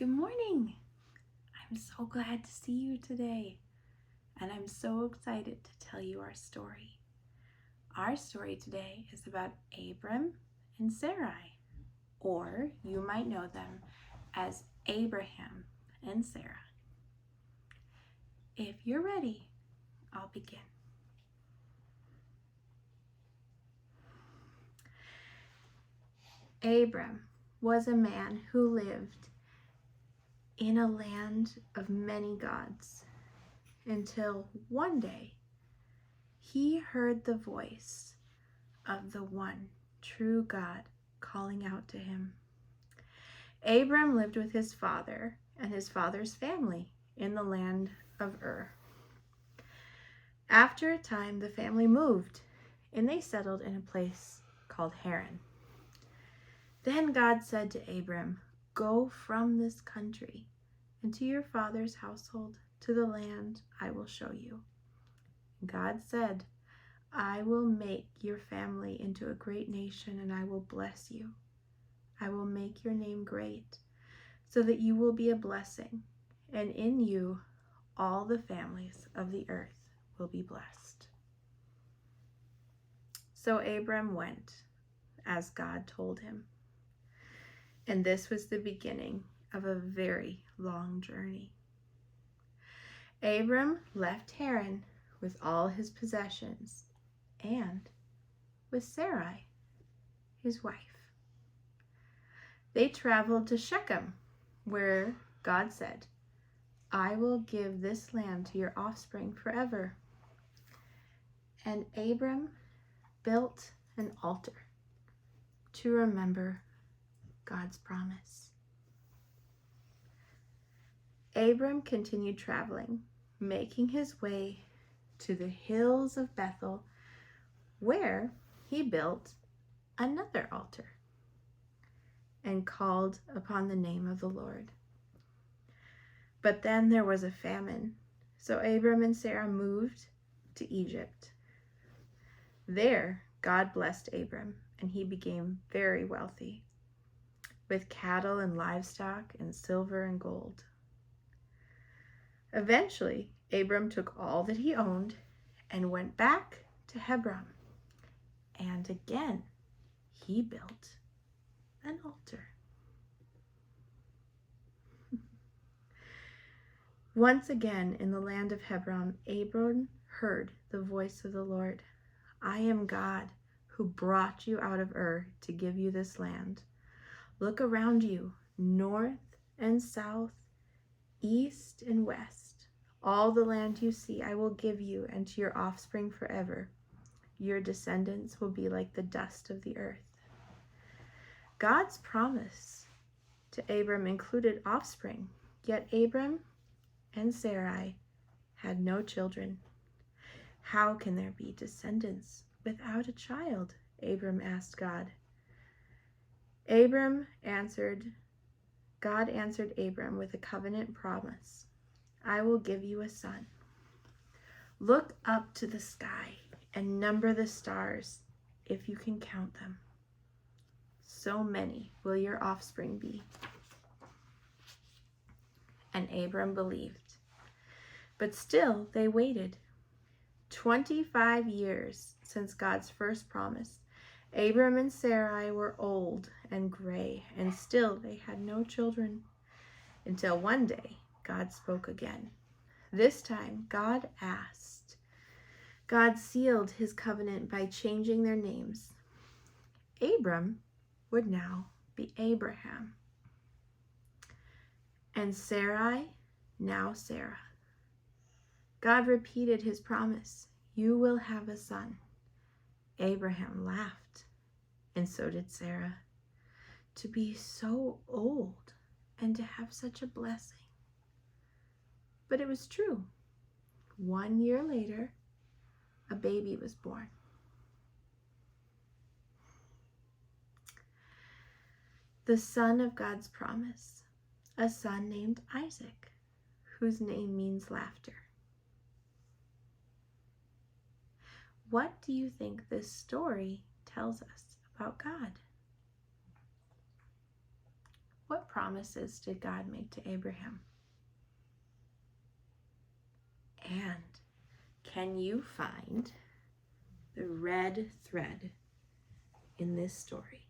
Good morning. I'm so glad to see you today, and I'm so excited to tell you our story. Our story today is about Abram and Sarai, or you might know them as Abraham and Sarah. If you're ready, I'll begin. Abram was a man who lived in a land of many gods until one day he heard the voice of the one true God calling out to him. Abram lived with his father and his father's family in the land of Ur. After a time, the family moved and they settled in a place called Haran. Then God said to Abram, "Go from this country and to your father's household to the land I will show you." God said, "I will make your family into a great nation and I will bless you. I will make your name great so that you will be a blessing, and in you all the families of the earth will be blessed." So Abram went as God told him. And this was the beginning of a very long journey. Abram left Haran with all his possessions and with Sarai, his wife. They traveled to Shechem, where God said, "I will give this land to your offspring forever." And Abram built an altar to remember God's promise. Abram continued traveling, making his way to the hills of Bethel, where he built another altar and called upon the name of the Lord. But then there was a famine, so Abram and Sarah moved to Egypt. There, God blessed Abram, and he became very wealthy, with cattle and livestock and silver and gold. Eventually, Abram took all that he owned and went back to Hebron. And again, he built an altar. Once again, in the land of Hebron, Abram heard the voice of the Lord. "I am God who brought you out of Ur to give you this land. Look around you, north and south, east and west. All the land you see I will give you and to your offspring forever. Your descendants will be like the dust of the earth." God's promise to Abram included offspring, yet Abram and Sarai had no children. "How can there be descendants without a child?" Abram asked God. God answered Abram with a covenant promise. "I will give you a son. Look up to the sky and number the stars if you can count them. So many will your offspring be." And Abram believed. But still they waited. 25 years since God's first promise. Abram and Sarai were old and gray, and still they had no children. Until one day, God spoke again. This time, God asked. God sealed his covenant by changing their names. Abram would now be Abraham, and Sarai now Sarah. God repeated his promise. "You will have a son." Abraham laughed, and so did Sarah. To be so old and to have such a blessing. But it was true. 1 year later, a baby was born. The son of God's promise, a son named Isaac, whose name means laughter. What do you think this story tells us about God? What promises did God make to Abraham? And can you find the red thread in this story?